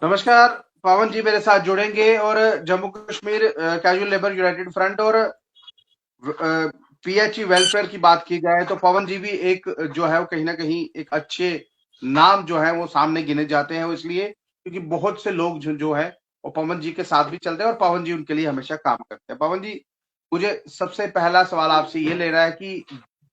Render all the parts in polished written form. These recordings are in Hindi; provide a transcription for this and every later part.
नमस्कार। पवन जी मेरे साथ जुड़ेंगे और Jammu Kashmir casual labour United front और पीएचई वेलफेयर की बात की जाए तो पवन जी भी एक जो है वो कहीं ना कहीं एक अच्छे नाम जो है वो सामने गिने जाते हैं, वो इसलिए क्योंकि बहुत से लोग जो है वो पवन जी के साथ भी चलते हैं और पवन जी उनके लिए हमेशा काम करते हैं। पवन जी, मुझे सबसे पहला सवाल आपसे ये ले रहा है कि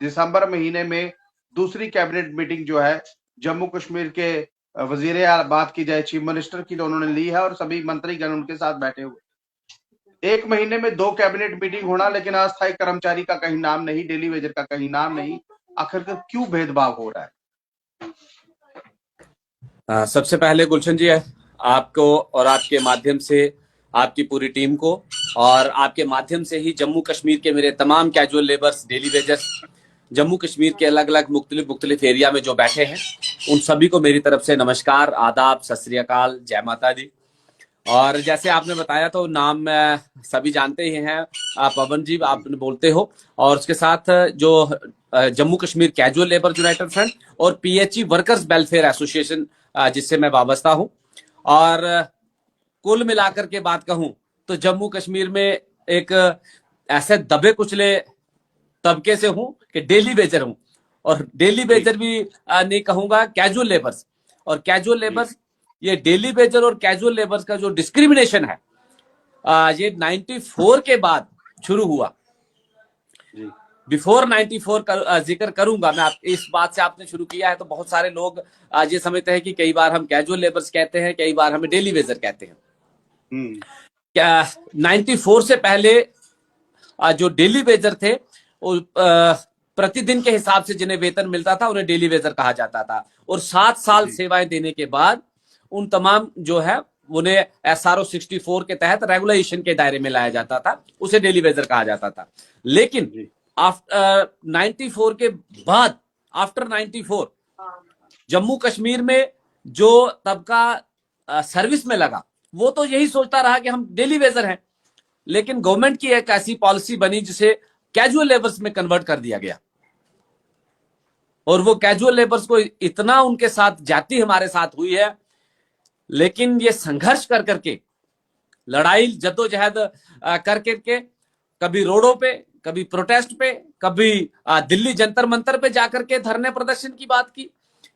दिसंबर महीने में दूसरी कैबिनेट मीटिंग जो है जम्मू कश्मीर के वजीर बात की जाए चीफ मिनिस्टर की, तो उन्होंने ली है और सभी मंत्रीगण उनके साथ बैठे हुए। एक महीने में दो कैबिनेट मीटिंग होना, लेकिन अस्थायी कर्मचारी का कहीं नाम नहीं, डेली वेजर का कहीं नाम नहीं। आखिर क्यों भेदभाव हो रहा है? सबसे पहले गुलशन जी, आपको और आपके माध्यम से आपकी पूरी टीम को और आपके माध्यम से ही जम्मू कश्मीर के मेरे तमाम casual labours, daily wagers, Jammu Kashmir के अलग अलग मुख्तलिफ मुख्तलिफ एरिया में जो बैठे हैं उन सभी को मेरी तरफ से नमस्कार, आदाब, सत श्री अकाल, जय माता दी। और जैसे आपने बताया तो नाम सभी जानते ही हैं, आप पवन जी आप बोलते हो, और उसके साथ जो Jammu Kashmir casual labour United front और पीएचई वर्कर्स वेलफेयर एसोसिएशन जिससे मैं वाबस्ता हूं। और कुल मिलाकर के बात कहूं तो जम्मू कश्मीर में एक ऐसे दबे कुचले तबके से हूं कि डेली वेजर हूं, और डेली जी वेजर भी नहीं कहूंगा, कैजुअल लेबर्स। और कैजुअल जी लेबर्स, ये डेली वेजर और कैजुअल लेबर्स का जो डिस्क्रिमिनेशन है ये 94 के बाद शुरू हुआ। जी बिफोर 94 का जिक्र करूंगा मैं। आप इस बात से आपने शुरू किया है तो बहुत सारे लोग आज ये समझते हैं कि कई बार हम कैजुअल लेबर्स कहते हैं, कई बार हमें डेली वेजर कहते हैं। हम्म क्या 94 से पहले जो डेली वेजर थे वो प्रतिदिन के हिसाब से जिन्हें वेतन मिलता था उन्हें डेली वेजर कहा जाता था। और 7 साल जी सेवाएं देने के बाद उन तमाम जो है उन्हें SRO 64 के तहत रेगुलेशन के दायरे में लाया जाता था, उसे डेली वेजर कहा जाता था। लेकिन जी आफ्टर 94 के बाद, आफ्टर 94 जम्मू कश्मीर में जो तबका सर्विस में लगा वो तो यही सोचता रहा कि हम डेली वेजर हैं। लेकिन गवर्नमेंट की एक ऐसी पॉलिसी बनी जिसे कैजुअल लेबर्स में कन्वर्ट कर दिया गया, और वो कैजुअल लेबर्स को इतना उनके साथ जाति हमारे साथ हुई है। लेकिन ये संघर्ष कर करके, लड़ाई जद्दोजहद कर करके, कभी रोडों पे, कभी प्रोटेस्ट पे, कभी दिल्ली जंतर मंतर पे जाकर के धरने प्रदर्शन की बात की,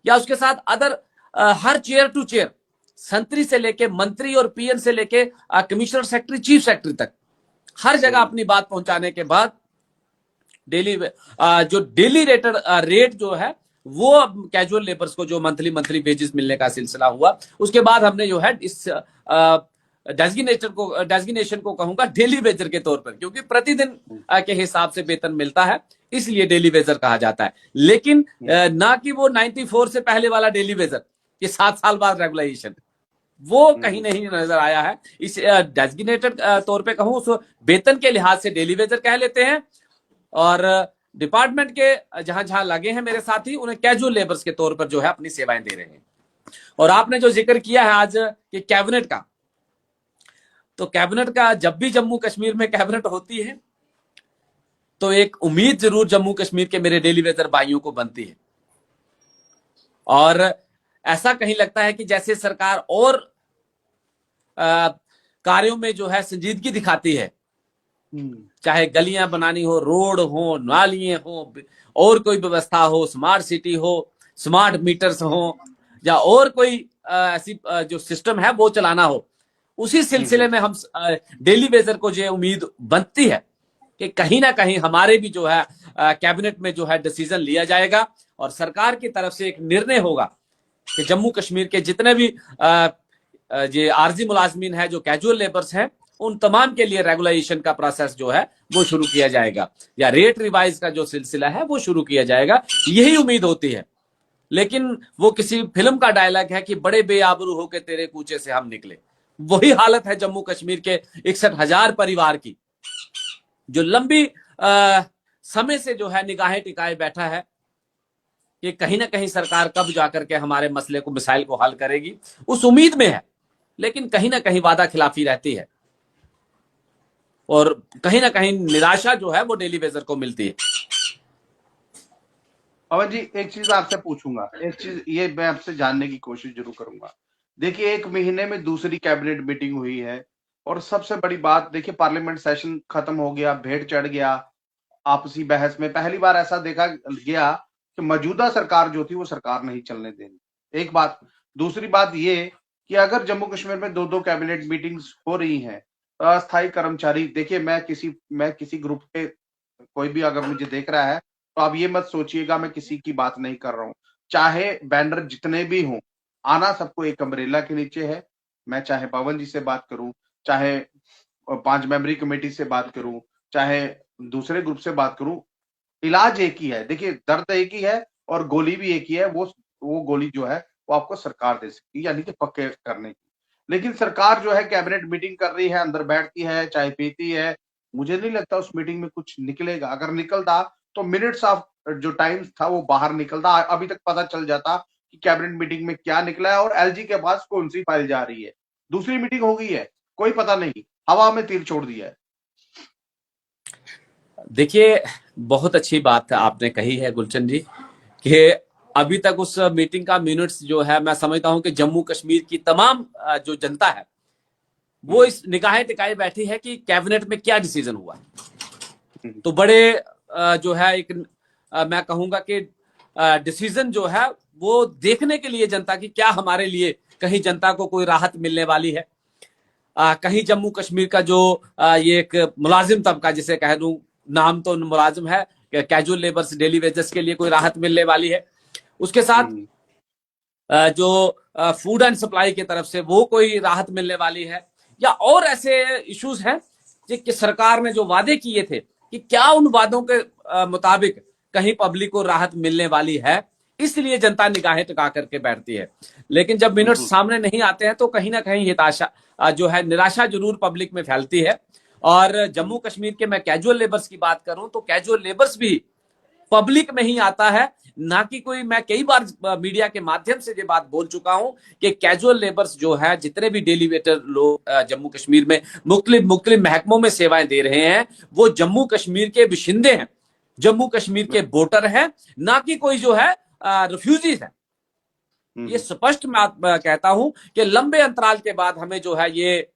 या उसके साथ अदर हर चेयर टू चेयर, संतरी से लेके मंत्री और पीएन से लेके कमिश्नर सेक्रेटरी, चीफ सेक्रेटरी तक हर जगह अपनी बात पहुंचाने के बाद डेली जो डेली रेट जो है वो अब कैजुअल लेबर्स को जो मंथली मंथली वेजेस मिलने का सिलसिला हुआ, उसके बाद हमने जो है इस डेजिग्नेशन को कहूंगा डेली वेजर के तौर पर, क्योंकि प्रतिदिन के हिसाब से वेतन मिलता है, इसलिए डेली वेजर कहा जाता है। लेकिन ना कि वो 94 से पहले वाला डेली वेजर, ये 7 साल बाद रेगुलेशन, वो कहीं नहीं नजर आया है। इस डेजिग्नेटेड तौर पे कहूं तो वेतन के लिहाज से डेली वेजर कह लेते हैं, और डिपार्टमेंट के जहां जहां लगे हैं मेरे साथी उन्हें कैजुअल लेबर्स के तौर पर जो है अपनी सेवाएं दे रहे हैं। और आपने जो जिक्र किया है आज कि कैबिनेट का, तो कैबिनेट का जब भी जम्मू कश्मीर में कैबिनेट होती है तो एक उम्मीद जरूर जम्मू कश्मीर के मेरे डेली वेजर भाइयों को बनती है, और ऐसा कहीं लगता है कि जैसे सरकार और कार्यों में जो है संजीदगी दिखाती है, चाहे गलियां बनानी हो, रोड हो, नालियां हो, और कोई व्यवस्था हो, स्मार्ट सिटी हो, स्मार्ट मीटर्स हो, या और कोई ऐसी जो सिस्टम है वो चलाना हो, उसी सिलसिले में हम डेली वेजर को जो उम्मीद बनती है कि कहीं ना कहीं हमारे भी जो है कैबिनेट में जो है डिसीजन लिया जाएगा, और सरकार की तरफ से एक निर्णय होगा कि जम्मू कश्मीर के जितने भी ये आरजी मुलाजमीन है, जो कैजुअल लेबर्स हैं, उन तमाम के लिए रेगुलेशन का प्रोसेस जो है वो शुरू किया जाएगा, या रेट रिवाइज का जो सिलसिला है वो शुरू किया जाएगा, यही उम्मीद होती है। लेकिन वो किसी फिल्म का डायलॉग है कि बड़े बेआबरू होकर तेरे कूचे से हम निकले, वही हालत है जम्मू कश्मीर के 61,000 परिवार की, जो लंबी समय से जो है निगाहें टिकाए बैठा है कि कहीं ना कहीं सरकार कब जाकर के हमारे मसले को, मिसाइल को हल करेगी, उस उम्मीद में है। लेकिन कहीं ना कहीं वादा खिलाफी रहती है, और कहीं ना कहीं निराशा जो है वो डेली वेजर को मिलती है। पवन जी, एक चीज आपसे पूछूंगा, एक चीज ये मैं आपसे जानने की कोशिश जरूर करूंगा। देखिए 1 महीने में दूसरी कैबिनेट मीटिंग हुई है और सबसे बड़ी बात देखिए पार्लियामेंट सेशन खत्म हो गया, भेड़ चढ़ गया आपसी बहस में। पहली बार ऐसा देखा गया कि मौजूदा सरकार जो थी वो सरकार नहीं चलने देनी, एक बात। दूसरी बात ये कि अगर जम्मू कश्मीर में 2-2 कैबिनेट मीटिंग्स हो रही हैं, अस्थायी कर्मचारी देखिए मैं किसी ग्रुप के कोई भी अगर मुझे देख रहा है तो आप ये मत सोचिएगा मैं किसी की बात नहीं कर रहा हूँ। चाहे बैनर जितने भी हों, आना सबको एक अम्ब्रेला के नीचे है। मैं चाहे पवन जी से बात करूं, चाहे 5 मेंबरी कमेटी से बात करूं, चाहे दूसरे ग्रुप से बात करूं, इलाज एक ही है। देखिए दर्द एक ही है और गोली भी एक ही है। वो गोली जो है वो आपको सरकार दे सकती है, यानी कि पक्के करने की। लेकिन सरकार जो है कैबिनेट मीटिंग कर रही है, अंदर बैठती है, चाय पीती है। मुझे नहीं लगता उस मीटिंग में कुछ निकलेगा। अगर निकलता तो मिनट्स ऑफ जो टाइम था वो बाहर निकलता। अभी तक पता चल जाता कि कैबिनेट मीटिंग में क्या निकला है और एलजी के पास कौन सी फाइल जा रही है। दूसरी मीटिंग हो गई है, कोई पता नहीं, हवा में तीर छोड़ दिया है। देखिए बहुत अच्छी बात आपने कही है गुलशन जी कि अभी तक उस मीटिंग का मिनट्स जो है मैं समझता हूं कि जम्मू कश्मीर की तमाम जो जनता है वो इस निगाहें टिकाए बैठी है कि कैबिनेट में क्या डिसीजन हुआ। तो बड़े जो है एक मैं कहूंगा कि डिसीजन जो है वो देखने के लिए जनता की क्या हमारे लिए कहीं जनता को कोई राहत मिलने वाली है, कहीं जम्मू कश्मीर का जो ये एक मुलाजिम तबका जिसे कह दूं, नाम तो मुलाजिम है, कैजुअल लेबर्स डेली वेजेस के लिए कोई राहत मिलने वाली है। उसके साथ जो फूड एंड सप्लाई की तरफ से वो कोई राहत मिलने वाली है, या और ऐसे इश्यूज हैं कि सरकार ने जो वादे किए थे कि क्या उन वादों के मुताबिक कहीं पब्लिक को राहत मिलने वाली है। इसलिए जनता निगाहें टिका करके बैठती है। लेकिन जब मिनट सामने नहीं आते हैं तो कहीं ना कहीं हिताशा जो है निराशा जरूर पब्लिक में फैलती है। और जम्मू कश्मीर के मैं कैजुअल लेबर्स की बात करूं तो कैजुअल लेबर्स भी पब्लिक में ही आता है, ना कि कोई, मैं कई बार मीडिया के माध्यम से ये बात बोल चुका हूं कि कैजुअल लेबर्स जो है जितने भी डेली वेटर लोग जम्मू कश्मीर में मुख्तलिफ महकमों में सेवाएं दे रहे हैं वो जम्मू कश्मीर के बाशिंदे हैं, जम्मू कश्मीर के वोटर हैं, ना कि कोई जो है रिफ्यूजीज है। ये स्पष्ट मैं कहता हूं कि लंबे अंतराल के बाद हमें जो है ये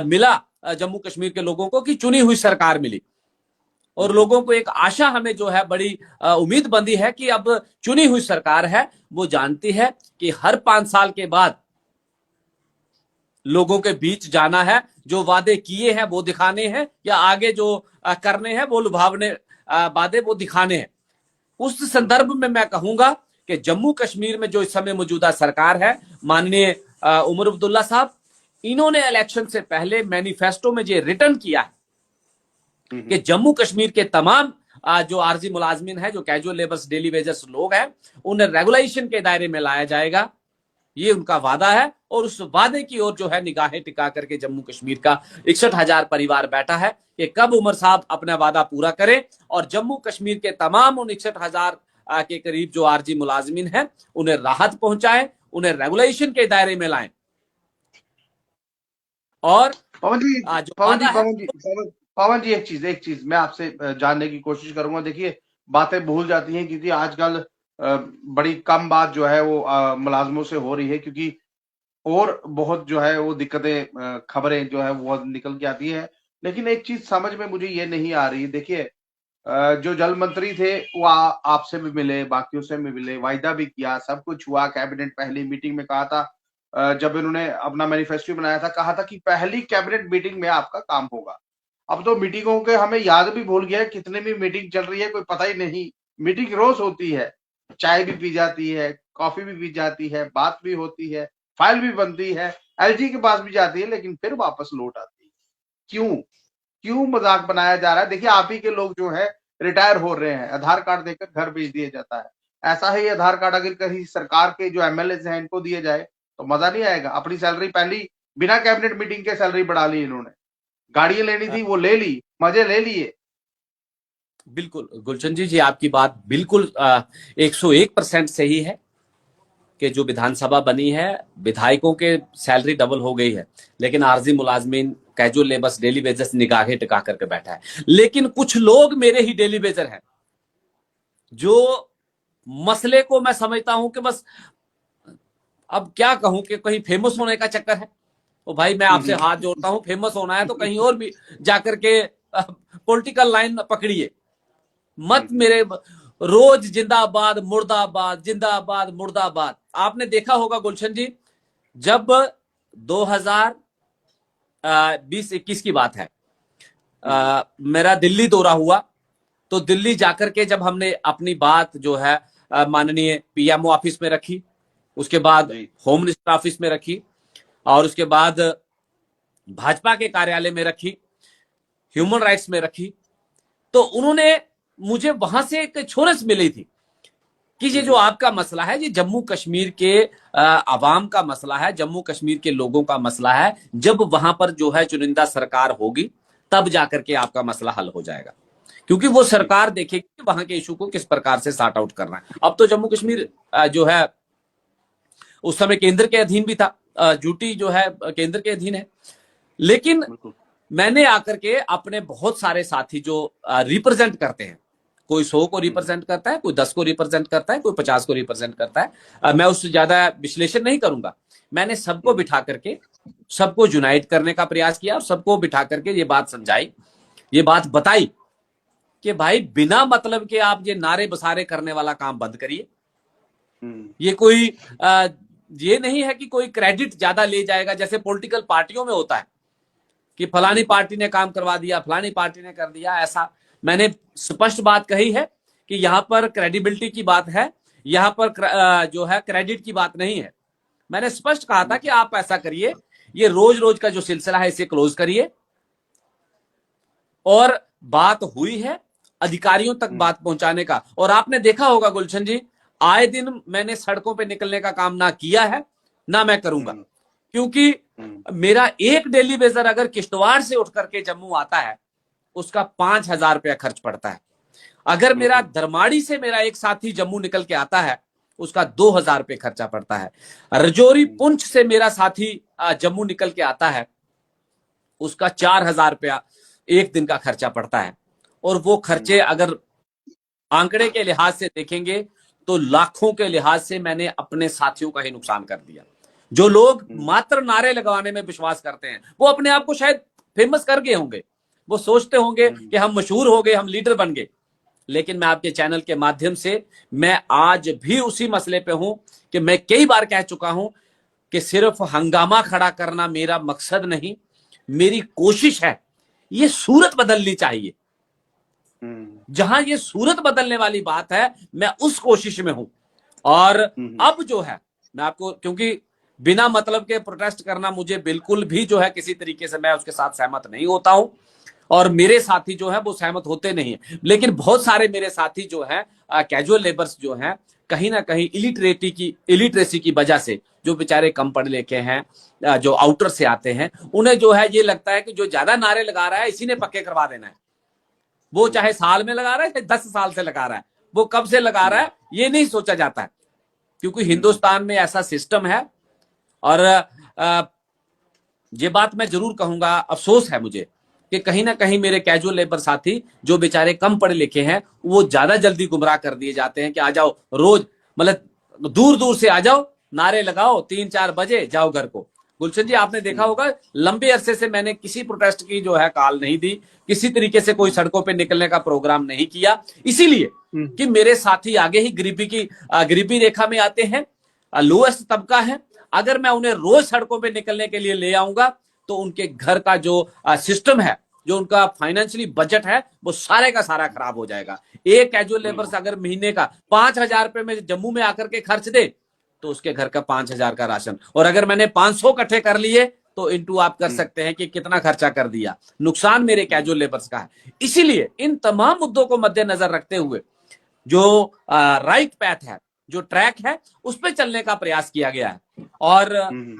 मिला जम्मू कश्मीर के लोगों को कि चुनी हुई सरकार मिली और लोगों को एक आशा हमें जो है बड़ी उम्मीद बंधी है कि अब चुनी हुई सरकार है वो जानती है कि हर 5 साल के बाद लोगों के बीच जाना है, जो वादे किए हैं वो दिखाने हैं, या आगे जो करने हैं वो लुभावने वादे वो दिखाने हैं। उस संदर्भ में मैं कहूंगा कि जम्मू कश्मीर में जो इस समय मौजूदा सरकार है, माननीय उमर अब्दुल्ला साहब, इन्होंने इलेक्शन से पहले मैनिफेस्टो में ये रिटर्न किया है कि जम्मू कश्मीर के तमाम जो आरजी मुलाजमीन है, जो कैजुअल लेबर्स डेली वेजर्स लोग हैं, उन्हें रेगुलेशन के दायरे में लाया जाएगा। ये उनका वादा है और उस वादे की ओर जो है निगाहें टिका करके जम्मू कश्मीर का 61,000 परिवार बैठा है कि कब उमर साहब अपना वादा पूरा करें और जम्मू कश्मीर के तमाम उन 61,000 के करीब जो आरजी मुलाजमीन हैं उन्हें राहत पहुंचाएं, उन्हें रेगुलेशन के दायरे में लाएं। और पवन जी एक चीज मैं आपसे जानने की कोशिश करूंगा। देखिए बातें भूल जाती हैं क्योंकि आजकल बड़ी कम बात जो है वो मुलाजमों से हो रही है, क्योंकि और बहुत जो है वो दिक्कतें खबरें जो है वो निकल के आती है। लेकिन एक चीज समझ में मुझे ये नहीं आ रही। देखिए जो जल मंत्री थे वो आपसे भी मिले, बाकियों से भी मिले, वायदा भी किया, सब कुछ हुआ। कैबिनेट पहली मीटिंग में कहा था, जब इन्होंने अपना मैनिफेस्टो बनाया था, कहा था कि पहली कैबिनेट मीटिंग में आपका काम होगा। अब तो मीटिंगों के हमें याद भी भूल गया, कितने भी मीटिंग चल रही है कोई पता ही नहीं। मीटिंग रोज होती है, चाय भी पी जाती है, कॉफी भी पी जाती है, बात भी होती है, फाइल भी बनती है, एलजी के पास भी जाती है, लेकिन फिर वापस लौट आती है। क्यों मजाक बनाया जा रहा है? देखिए आप ही के लोग जो है रिटायर हो रहे हैं, आधार कार्ड देकर घर भेज दिया जाता है। ऐसा ही आधार कार्ड अगर कहीं सरकार के जो एमएलए हैं इनको दिए जाए तो मजा नहीं आएगा। अपनी सैलरी पहली बिना कैबिनेट मीटिंग के सैलरी बढ़ा ली इन्होंने, गाड़ियां लेनी थी वो ले ली, मजे ले लिए। बिल्कुल गुलशन जी आपकी बात बिल्कुल 101% सही है कि जो विधानसभा बनी है विधायकों के सैलरी डबल हो गई है, लेकिन आरजी मुलाजमीन कैजुअल लेबर्स डेली वेजर्स निगाहें टिका करके बैठा है। लेकिन कुछ लोग मेरे ही डेली वेजर हैं जो मसले को मैं समझता हूं कि बस अब क्या कहूं कि कहीं फेमस होने का चक्कर है। तो भाई मैं आपसे हाथ जोड़ता हूं, फेमस होना है तो कहीं और भी जाकर के पॉलिटिकल लाइन पकड़िए, मत मेरे रोज जिंदाबाद मुर्दाबाद जिंदाबाद मुर्दाबाद। आपने देखा होगा गुलशन जी, जब 2020-21 की बात है, मेरा दिल्ली दौरा हुआ, तो दिल्ली जाकर के जब हमने अपनी बात जो है माननीय पीएमओ ऑफिस में रखी, उसके बाद होम मिनिस्टर ऑफिस में रखी, और उसके बाद भाजपा के कार्यालय में रखी, ह्यूमन राइट्स में रखी, तो उन्होंने मुझे वहां से एक छोरस मिली थी कि ये जो आपका मसला है, ये जम्मू कश्मीर के आवाम का मसला है, जम्मू कश्मीर के लोगों का मसला है। जब वहां पर जो है चुनिंदा सरकार होगी तब जाकर के आपका मसला हल हो जाएगा, क्योंकि वो सरकार देखेगी कि वहां के इशू को किस प्रकार से सॉर्ट आउट करना है। अब तो जम्मू कश्मीर जो है उस समय केंद्र के अधीन भी था, यूटी जो है केंद्र के अधीन है, लेकिन मैंने आकर के अपने बहुत सारे साथी जो रिप्रेजेंट करते हैं, कोई 100 को रिप्रेजेंट करता है, कोई 10 को रिप्रेजेंट करता है, कोई 50 को रिप्रेजेंट करता है, मैं उससे ज्यादा विश्लेषण नहीं करूंगा। मैंने सबको बिठा करके सबको यूनाइट करने का प्रयास किया और सबको बिठा करके ये बात समझाई, ये बात बताई कि भाई बिना मतलब के आप ये नारे बसारे करने वाला काम बंद करिए। ये कोई ये नहीं है कि कोई क्रेडिट ज्यादा ले जाएगा, जैसे पॉलिटिकल पार्टियों में होता है कि फलानी पार्टी ने काम करवा दिया, फलानी पार्टी ने कर दिया। ऐसा मैंने स्पष्ट बात कही है कि यहां पर क्रेडिबिलिटी की बात है, यहां पर जो है क्रेडिट की बात नहीं है। मैंने स्पष्ट कहा था कि आप ऐसा करिए, ये रोज रोज का जो सिलसिला है इसे क्लोज करिए, और बात हुई है अधिकारियों तक बात पहुंचाने का। और आपने देखा होगा गुलशन जी, आए दिन मैंने सड़कों पे निकलने का काम ना किया है ना मैं करूंगा, क्योंकि मेरा एक डेली बेजर अगर किश्तवाड़ से उठ करके जम्मू आता है उसका 5,000 रुपया खर्च पड़ता है। अगर मेरा धर्माड़ी से मेरा एक साथी जम्मू निकल के आता है उसका 2,000 रुपये खर्चा पड़ता है। रजौरी पुंछ से मेरा साथी जम्मू निकल के आता है उसका 4,000 रुपया एक दिन का खर्चा पड़ता है। और वो खर्चे अगर आंकड़े के लिहाज से देखेंगे तो लाखों के लिहाज से मैंने अपने साथियों का ही नुकसान कर दिया। जो लोग मात्र नारे लगवाने में विश्वास करते हैं वो अपने आप को शायद फेमस कर गए होंगे, वो सोचते होंगे कि हम मशहूर हो गए, हम लीडर बन गए। लेकिन मैं आपके चैनल के माध्यम से मैं आज भी उसी मसले पे हूं कि मैं कई बार कह चुका हूं कि सिर्फ हंगामा खड़ा करना मेरा मकसद नहीं, मेरी कोशिश है ये सूरत बदलनी चाहिए। जहां ये सूरत बदलने वाली बात है मैं उस कोशिश में हूं। और अब जो है मैं आपको, क्योंकि बिना मतलब के प्रोटेस्ट करना मुझे बिल्कुल भी जो है किसी तरीके से मैं उसके साथ सहमत नहीं होता हूं, और मेरे साथी जो है वो सहमत होते नहीं है। लेकिन बहुत सारे मेरे साथी जो है कैजुअल लेबर्स जो हैं कहीं ना कहीं इलिटरेसी की वजह से, जो बेचारे कम पढ़े लिखे हैं, जो आउटर से आते हैं, उन्हें जो है ये लगता है कि जो ज्यादा नारे लगा रहा है इसी ने पक्के करवा देना है। वो चाहे साल में लगा रहा है चाहे 10 साल से लगा रहा है, वो कब से लगा रहा है ये नहीं सोचा जाता है, क्योंकि हिंदुस्तान में ऐसा सिस्टम है। और ये बात मैं जरूर कहूंगा, अफसोस है मुझे कि कहीं ना कहीं मेरे कैजुअल लेबर साथी जो बेचारे कम पढ़े लिखे हैं वो ज्यादा जल्दी गुमराह कर दिए जाते हैं कि आ जाओ रोज, मतलब दूर दूर से आ जाओ, नारे लगाओ, 3-4 बजे जाओ घर को। गुलशन जी आपने देखा होगा लंबे अरसे से मैंने किसी प्रोटेस्ट की जो है कॉल नहीं दी, किसी तरीके से कोई सड़कों पे निकलने का प्रोग्राम नहीं किया, इसीलिए कि मेरे साथी आगे ही गरीबी रेखा में आते हैं, लोएस्ट तबका है। अगर मैं उन्हें रोज सड़कों पे निकलने के लिए ले आऊंगा तो उनके घर का जो सिस्टम है, जो उनका फाइनेंशियली बजट है, वो सारे का सारा खराब हो जाएगा। एक कैजुअल लेबर से अगर महीने का 5,000 रुपए में जम्मू में आकर के खर्च दे तो उसके घर का 5,000 का राशन, और अगर मैंने 500 इकट्ठे कर लिए तो इनटू आप कर सकते हैं कि कितना खर्चा कर दिया। नुकसान मेरे कैजुअल लेबर्स का है। इसीलिए इन तमाम मुद्दों को मद्देनजर रखते हुए जो राइट पैथ है, जो ट्रैक है, उस पर चलने का प्रयास किया गया है। और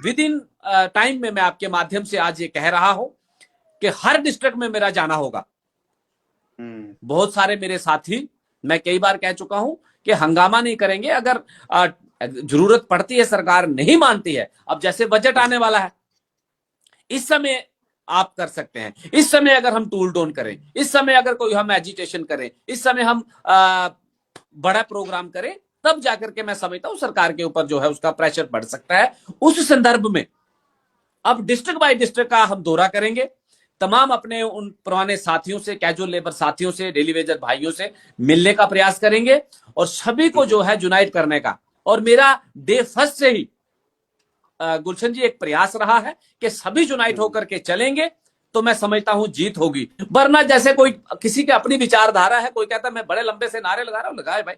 विद इन टाइम में मैं आपके माध्यम से आज ये कह रहा हूं कि हर डिस्ट्रिक्ट में मेरा जाना होगा। बहुत सारे मेरे साथी, मैं कई बार कह चुका हूं कि हंगामा नहीं करेंगे, अगर जरूरत पड़ती है, सरकार नहीं मानती है, अब जैसे बजट आने वाला है, इस समय आप कर सकते हैं, इस समय अगर हम टूल टोन करें, इस समय अगर कोई हम एजिटेशन करें, इस समय हम बड़ा प्रोग्राम करें, तब जाकर के मैं समझता हूं सरकार के ऊपर जो है उसका प्रेशर बढ़ सकता है। उस संदर्भ में अब डिस्ट्रिक्ट बाय डिस्ट्रिक्ट का हम दौरा करेंगे, तमाम अपने उन पुराने साथियों से, कैजुअल लेबर साथियों से, डेली वेजर भाइयों से मिलने का प्रयास करेंगे और सभी को जो है यूनाइट करने का। और मेरा डे फर्स्ट से ही गुलशन जी एक प्रयास रहा है कि सभी यूनाइट होकर के चलेंगे, तो मैं समझता हूं जीत होगी। वरना जैसे कोई किसी की अपनी विचारधारा है, कोई कहता है मैं बड़े लंबे से नारे लगा रहा हूं, लगाए भाई,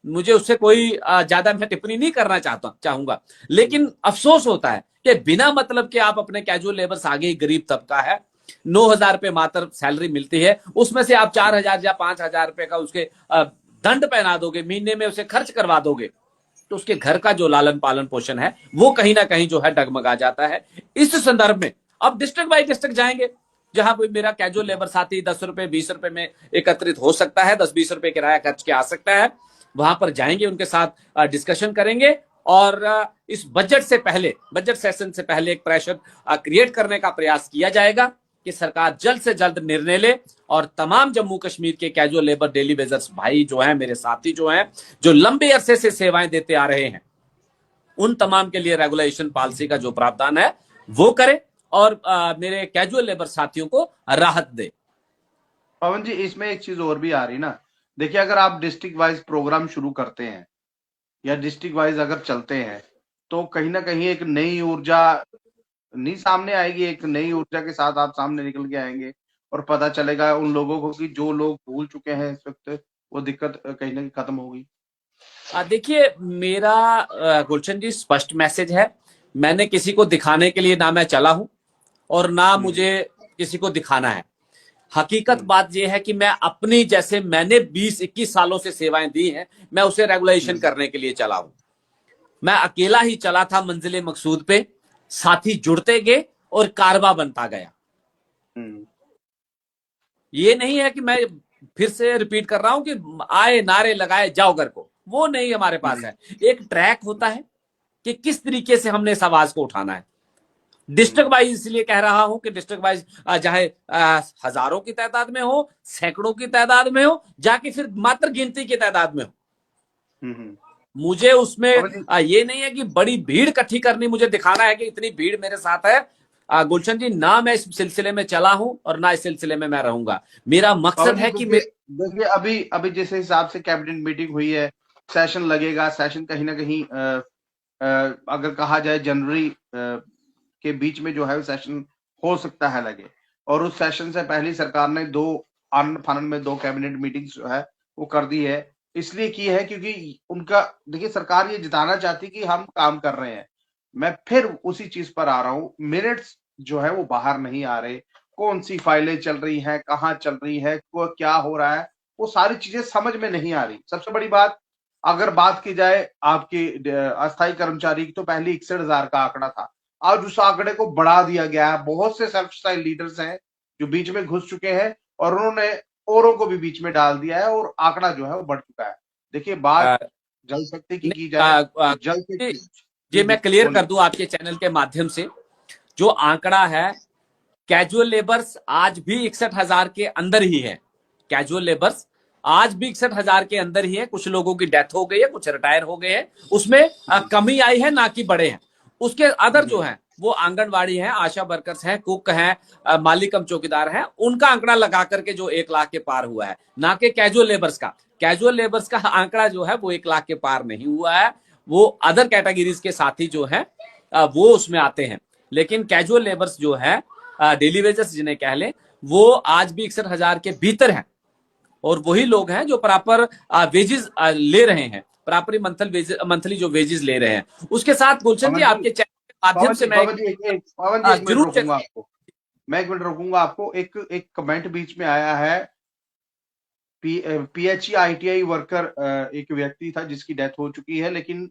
मुझे उससे कोई ज्यादा मैं टिप्पणी नहीं करना चाहूंगा। लेकिन अफसोस होता है कि बिना मतलब के आप अपने कैजुअल लेबर्स, आगे ही गरीब तबका है, 9,000 रुपए मात्र सैलरी मिलती है, उसमें से आप 4,000 या 5,000 रुपए का उसके दंड पहना दोगे, महीने में उसे खर्च करवा दोगे, तो उसके घर का जो लालन पालन पोषण है वो कहीं ना कहीं जो है डगमगा जाता है। इस संदर्भ में अब डिस्ट्रिक्ट बाई डिस्ट्रिक्ट जाएंगे, जहां कोई मेरा कैजुअल लेबर साथी 10 रुपए 20 रुपए में एकत्रित हो सकता है, 10-20 रुपए किराया खर्च के आ सकता है, वहां पर जाएंगे, उनके साथ डिस्कशन करेंगे और इस बजट से पहले, बजट सेशन से पहले एक प्रेशर क्रिएट करने का प्रयास किया जाएगा कि सरकार जल्द से जल्द निर्णय ले और तमाम जम्मू कश्मीर के कैजुअल लेबर डेली वेजर्स भाई जो हैं, मेरे साथी जो हैं, जो लंबे अरसे से सेवाएं देते आ रहे हैं, उन तमाम के लिए रेगुलेशन पॉलिसी का जो प्रावधान है वो करे और मेरे कैजुअल लेबर साथियों को राहत दे। पवन जी, इसमें एक चीज और भी आ रही ना, देखिए अगर आप डिस्ट्रिक्ट वाइज प्रोग्राम शुरू करते हैं या डिस्ट्रिक्ट वाइज अगर चलते हैं, तो कहीं ना कहीं एक नई ऊर्जा नहीं सामने आएगी, एक नई ऊर्जा के साथ आप सामने निकल के आएंगे और पता चलेगा उन लोगों को कि जो लोग भूल चुके हैं इस वक्त, वो दिक्कत कहीं ना कहीं खत्म होगी। देखिए मेरा गुलशन जी स्पष्ट मैसेज है, मैंने किसी को दिखाने के लिए ना मैं चला हूं और ना मुझे किसी को दिखाना है। हकीकत बात यह है कि मैं अपनी, जैसे मैंने 20-21 सालों से सेवाएं दी हैं, मैं उसे रेगुलेशन करने के लिए चला हूं। मैं अकेला ही चला था मंजिले मकसूद पे, साथी जुड़ते गए और कारवा बनता गया। ये नहीं है कि मैं फिर से रिपीट कर रहा हूं कि आए नारे लगाए जाओ घर को, वो नहीं हमारे पास है। एक ट्रैक होता है कि किस तरीके से हमने इस आवाज को उठाना है। डिस्ट्रिक्ट वाइज इसलिए कह रहा हूं कि डिस्ट्रिक्ट वाइज चाहे हजारों की तादाद में हो, सैकड़ों की तादाद में हो, जाके फिर मात्र गिनती की तादाद में हो, मुझे उसमें ये नहीं है कि बड़ी भीड़ इकट्ठी करनी, मुझे दिखाना है कि इतनी भीड़ मेरे साथ है। गुलशन जी, ना मैं इस सिलसिले में चला हूं और ना इस सिलसिले में मैं रहूंगा। मेरा मकसद है कि देखिए अभी जिस हिसाब से कैबिनेट मीटिंग हुई है, सेशन लगेगा, सेशन कहीं ना कहीं अगर कहा जाए जनवरी के बीच में जो है सेशन हो सकता है लगे, और उस सेशन से पहले सरकार ने 2 आनन फानन में 2 कैबिनेट मीटिंग जो है वो कर दी है। इसलिए की है क्योंकि उनका, देखिए सरकार ये जिताना चाहती कि हम काम कर रहे हैं। मैं फिर उसी चीज पर आ रहा हूँ, मिनट्स जो है वो बाहर नहीं आ रहे, कौन सी फाइलें चल रही हैं, कहाँ चल रही है, क्या हो रहा है, वो सारी चीजें समझ में नहीं आ रही। सबसे बड़ी बात, अगर बात की जाए आपके अस्थायी कर्मचारी की, तो पहले 61,000 का आंकड़ा था, आज उस आंकड़े को बढ़ा दिया गया है। बहुत से सेल्फ स्टाइल लीडर्स हैं जो बीच में घुस चुके हैं और उन्होंने औरों को भी बीच में डाल दिया है और आंकड़ा जो है वो बढ़ चुका है। देखिए बात जल शक्ति की जाए, जल से ये मैं क्लियर कर दूं आपके चैनल के माध्यम से, जो आंकड़ा है कैजुअल लेबर्स आज भी 61,000 के अंदर ही है। कैजुअल लेबर्स आज भी 61,000 के अंदर ही है। कुछ लोगों की डेथ हो गई है, कुछ रिटायर हो गए हैं, उसमें कमी आई है, ना कि बढ़े हैं। उसके अदर जो है वो आंगनवाड़ी है, आशा वर्कर्स हैं, कुक हैं, माली कम चौकीदार हैं, उनका आंकड़ा लगा करके जो 1 लाख के पार हुआ है, ना कि कैजुअल लेबर्स का। कैजुअल लेबर्स का आंकड़ा जो है वो 1 लाख के पार नहीं हुआ है, वो अदर कैटेगरीज के साथी जो है वो उसमें आते हैं। लेकिन कैजुअल लेबर्स जो है, डेली वेजेस जिन्हें कह लें, वो आज भी 61,000 के भीतर हैं और वही लोग हैं जो प्रॉपर वेजेस ले रहे हैं, प्रॉपर मंथली जो वेजेस ले रहे हैं। उसके साथ गुलशन जी आपके चैनल के माध्यम से मैं जरूर रोकूंगा आपको, मैं 1 मिनट रोकूंगा आपको। एक कमेंट बीच में आया है, PHE ITI वर्कर एक व्यक्ति था जिसकी डेथ हो चुकी है, लेकिन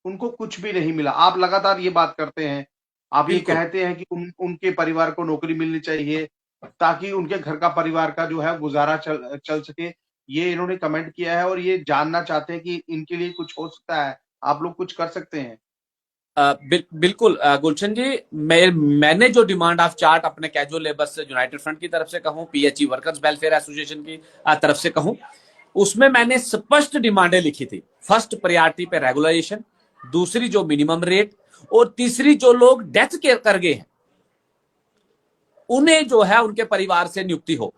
उनको कुछ भी नहीं मिला। आप लगातार ये बात करते हैं, आप ये कहते हैं कि उनके परिवार को नौकरी मिलनी चाहिए ताकि उनके घर का परिवार का जो है गुजारा चल सके। ये इन्होंने कमेंट किया है और ये जानना चाहते हैं कि इनके लिए कुछ हो सकता है, आप लोग कुछ कर सकते हैं। बिल्कुल गुलशन जी, मैंने जो डिमांड ऑफ चार्ट अपने कैजुअल लेबर्स यूनाइटेड फ्रंट की तरफ से कहूं, PHE वर्कर्स वेलफेयर एसोसिएशन की तरफ से कहूं, उसमें मैंने स्पष्ट डिमांडें लिखी थी। फर्स्ट प्रायोरिटी पे रेगुलेशन, दूसरी जो मिनिमम रेट, और तीसरी जो लोग डेथ कर गए हैं उन्हें जो है उनके परिवार से नियुक्ति हो,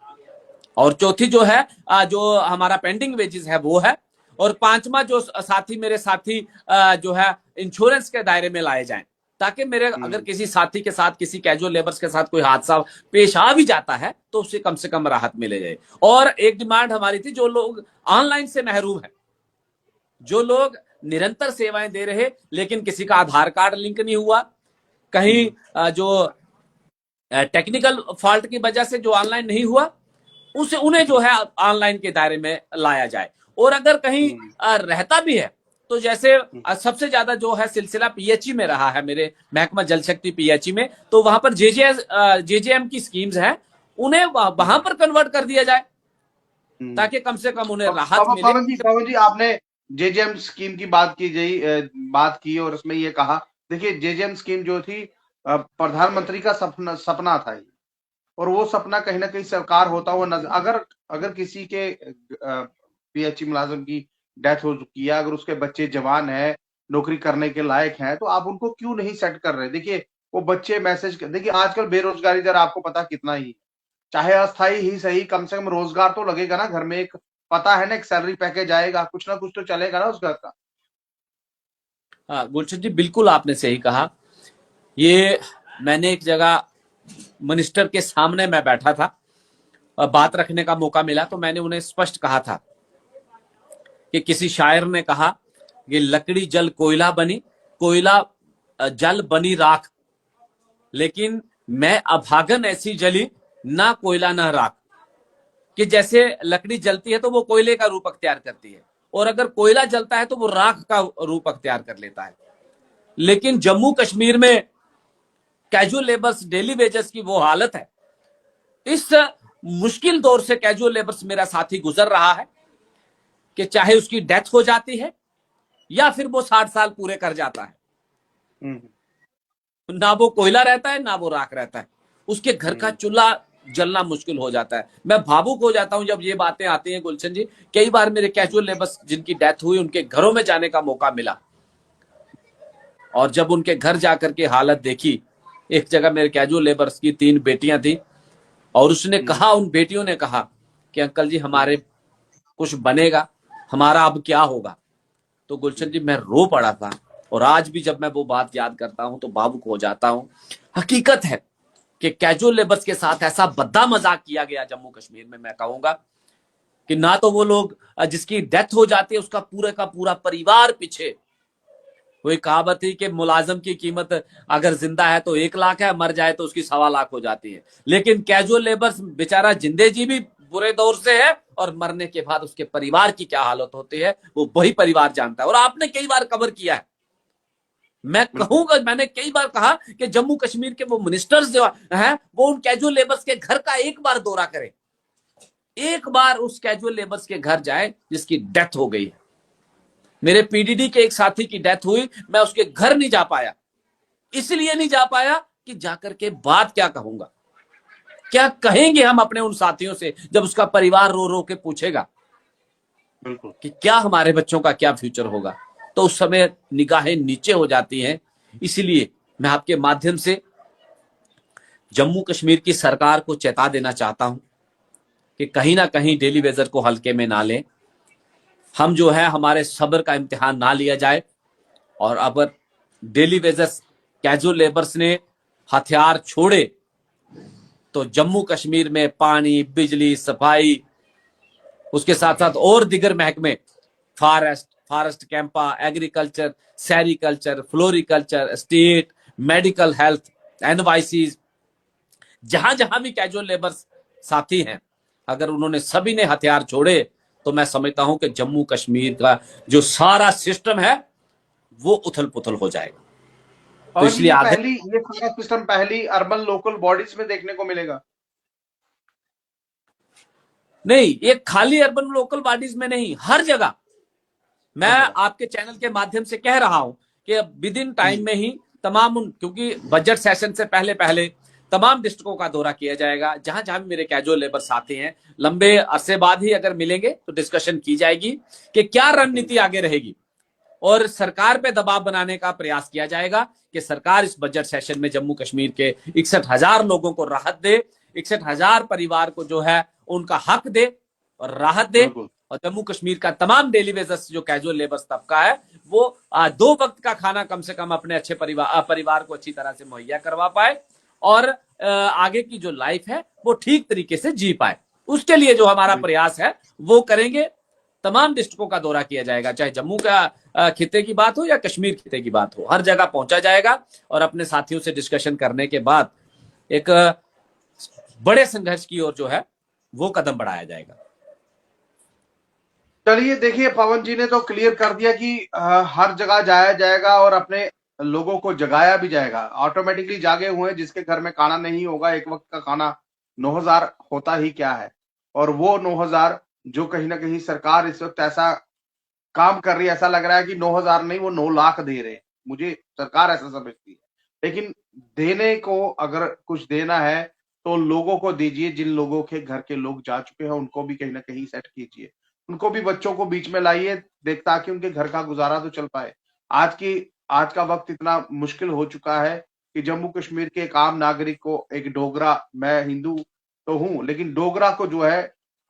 और चौथी जो है जो हमारा पेंडिंग वेजेस है वो है, और पांचवा जो साथी मेरे साथी जो है इंश्योरेंस के दायरे में लाए जाएं, ताकि मेरे अगर किसी साथी के साथ, किसी कैजुअल लेबर्स के साथ कोई हादसा पेश आ भी जाता है तो उससे कम से कम राहत मिले जाए। और एक डिमांड हमारी थी, जो लोग ऑनलाइन से महरूम है, जो लोग निरंतर सेवाएं दे रहे लेकिन किसी का आधार कार्ड लिंक नहीं हुआ, कहीं जो टेक्निकल फॉल्ट की वजह से जो ऑनलाइन नहीं हुआ, उसे उन्हें जो है ऑनलाइन के दायरे में लाया जाए। और अगर कहीं रहता भी है तो जैसे सबसे ज्यादा जो है सिलसिला पीएचई में रहा है, मेरे महकमा जल शक्ति पीएचई में, तो वहां पर जेजेएम की स्कीम्स हैं, उन्हें वहां पर कन्वर्ट कर दिया जाए ताकि कम से कम उन्हें राहत मिले। पवन जी, आपने जेजेएम स्कीम की बात की और उसमें ये कहा, देखिए जेजेएम स्कीम जो थी प्रधानमंत्री का सपना था, और वो सपना कहीं ना कहीं सरकार होता हुआ अगर किसी के पीएचई मुलाजिम की डेथ हो चुकी है, अगर उसके बच्चे जवान है, नौकरी करने के लायक हैं, तो आप उनको क्यों नहीं सेट कर रहे? देखिए वो बच्चे देखिए आजकल बेरोजगारी दर आपको पता कितना ही, चाहे अस्थाई ही सही, कम से कम रोजगार तो लगेगा ना घर में, एक पता है ना, एक सैलरी पैकेज आएगा, कुछ ना कुछ तो चलेगा ना उस घर का। हाँ गुलशन जी, बिल्कुल आपने सही कहा। ये मैंने एक जगह मिनिस्टर के सामने मैं बैठा था, बात रखने का मौका मिला, तो मैंने उन्हें स्पष्ट कहा था कि किसी शायर ने कहा कि लकड़ी जल कोयला बनी, कोयला जल बनी राख, लेकिन मैं अभागन ऐसी जली, ना कोयला ना राख। कि जैसे लकड़ी जलती है तो वो कोयले का रूप अख्तियार करती है, और अगर कोयला जलता है तो वो राख का रूप अख्तियार कर लेता है। लेकिन जम्मू कश्मीर में कैजुअल लेबर्स, डेली वेजेस की वो हालत है, इस मुश्किल दौर से कैजुअल लेबर्स मेरा साथी गुजर रहा है कि चाहे उसकी डेथ हो जाती है या फिर वो 60 साल पूरे कर जाता है, ना वो कोयला रहता है ना वो राख रहता है, उसके घर का चूल्हा जलना मुश्किल हो जाता है। मैं भावुक हो जाता हूं जब ये बातें आती हैं गुलशन जी। कई बार मेरे कैजुअल लेबर्स जिनकी डेथ हुई, उनके घरों में जाने का मौका मिला, और जब उनके घर जाकर के हालत देखी, एक जगह मेरे कैजुअल लेबर्स की 3 बेटियां थी, और उसने कहा, उन बेटियों ने कहा कि अंकल जी हमारे कुछ बनेगा, हमारा अब क्या होगा। तो गुलशन जी मैं रो पड़ा था, और आज भी जब मैं वो बात याद करता हूं तो भावुक हो जाता हूं। हकीकत है कि कैजुअल लेबर्स के साथ ऐसा भद्दा मजाक किया गया जम्मू कश्मीर में, मैं कहूंगा कि ना तो वो लोग जिसकी डेथ हो जाती है उसका पूरे का पूरा परिवार पीछे, वही कहावत थी कि मुलाजिम की कीमत अगर जिंदा है तो 1 लाख है, मर जाए तो उसकी 1.25 लाख हो जाती है। लेकिन कैजुअल लेबर्स बेचारा जिंदे जी भी बुरे दौर से है, और मरने के बाद उसके परिवार की क्या हालत होती है वो वही परिवार जानता है। और आपने कई बार कवर किया है, मैं कहूंगा, मैंने कई बार कहा कि जम्मू कश्मीर के वो मिनिस्टर्स जो हैं वो उन कैजुअल लेबर्स के घर का एक बार दौरा करें, एक बार उस कैजुअल लेबर्स के घर जाए जिसकी डेथ हो गई है। मेरे पीडीडी के एक साथी की डेथ हुई, मैं उसके घर नहीं जा पाया, इसलिए नहीं जा पाया कि जाकर के बात क्या कहूंगा, क्या कहेंगे हम अपने उन साथियों से जब उसका परिवार रो रो के पूछेगा कि क्या हमारे बच्चों का क्या फ्यूचर होगा। तो उस समय निगाहें नीचे हो जाती हैं। इसलिए मैं आपके माध्यम से जम्मू कश्मीर की सरकार को चेता देना चाहता हूं कि कहीं ना कहीं डेली वेजर को हल्के में ना लें। हम जो है हमारे सब्र का इम्तिहान ना लिया जाए, और अगर डेली वेजर्स, कैजुअल लेबर्स ने हथियार छोड़े तो जम्मू कश्मीर में पानी, बिजली, सफाई, उसके साथ साथ और दिगर महकमे, forest CAMPA, agriculture, sericulture, floriculture, state, medical health, एनवाईसीज, जहां जहां भी कैजुअल लेबर्स साथी हैं, अगर उन्होंने सभी ने हथियार छोड़े तो मैं समझता हूं कि जम्मू कश्मीर का जो सारा सिस्टम है वो उथल पुथल हो जाएगा। तो इसलिए ये सारा सिस्टम पहली अर्बन लोकल बॉडीज में देखने को मिलेगा। नहीं, ये खाली अर्बन लोकल बॉडीज में नहीं, हर जगह। मैं आपके चैनल के माध्यम से कह रहा हूं कि विद इन टाइम में ही तमाम क्योंकि बजट सेशन से पहले पहले तमाम डिस्ट्रिक्टों का दौरा किया जाएगा। जहां जहां भी मेरे कैजुअल लेबर साथी हैं, लंबे अरसे बाद ही अगर मिलेंगे तो डिस्कशन की जाएगी कि क्या रणनीति आगे रहेगी, और सरकार पे दबाव बनाने का प्रयास किया जाएगा कि सरकार इस बजट सेशन में जम्मू कश्मीर के 61,000 लोगों को राहत दे, 61,000 परिवार को जो है उनका हक दे और राहत दे, और जम्मू कश्मीर का तमाम डेली वेजर्स जो कैजुअल लेबर तबका है वो 2 वक्त का खाना कम से कम अपने अच्छे परिवार को अच्छी तरह से मुहैया करवा पाए, और आगे की जो लाइफ है वो ठीक तरीके से जी पाए। उसके लिए जो हमारा प्रयास है वो करेंगे। तमाम डिस्ट्रिक्टों का दौरा किया जाएगा, चाहे जम्मू का खिते की बात हो या कश्मीर खिते की बात हो, हर जगह पहुंचा जाएगा और अपने साथियों से डिस्कशन करने के बाद एक बड़े संघर्ष की ओर जो है वो कदम बढ़ाया जाएगा। चलिए देखिए, पवन जी ने तो क्लियर कर दिया कि हर जगह जाया जाएगा और अपने लोगों को जगाया भी जाएगा। ऑटोमेटिकली जागे हुए हैं, जिसके घर में खाना नहीं होगा, एक वक्त का खाना 9,000 होता ही क्या है, और वो 9,000 जो कहीं ना कहीं सरकार इस वक्त ऐसा काम कर रही है, ऐसा लग रहा है कि 9,000 नहीं, वो 9 लाख दे रहे हैं। मुझे सरकार ऐसा समझती है, लेकिन देने को अगर कुछ देना है तो लोगों को दीजिए। जिन लोगों के घर के लोग जा चुके हैं उनको भी कहीं ना कहीं सेट कीजिए, उनको भी बच्चों को बीच में लाइए, ताकि उनके घर का गुजारा तो चल पाए। आज का वक्त इतना मुश्किल हो चुका है कि जम्मू कश्मीर के एक आम नागरिक को, एक डोगरा, मैं हिंदू तो हूं लेकिन डोगरा को जो है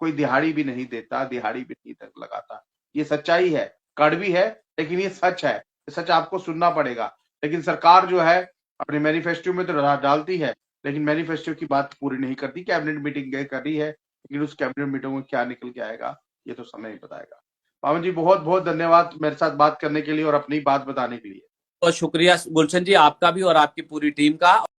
कोई दिहाड़ी भी नहीं देता, दिहाड़ी भी नहीं लगाता। ये सच्चाई है, कड़वी है, लेकिन ये सच है। ये सच आपको सुनना पड़ेगा। लेकिन सरकार जो है अपने मैनिफेस्टो में तो डालती है, लेकिन मैनिफेस्टो की बात पूरी नहीं करती। कैबिनेट मीटिंग कर रही है, लेकिन उस कैबिनेट मीटिंग में क्या निकल के आएगा ये तो समय ही बताएगा। पावन जी, बहुत बहुत धन्यवाद मेरे साथ बात करने के लिए और अपनी बात बताने के लिए। बहुत शुक्रिया गुलशन जी, आपका भी और आपकी पूरी टीम का।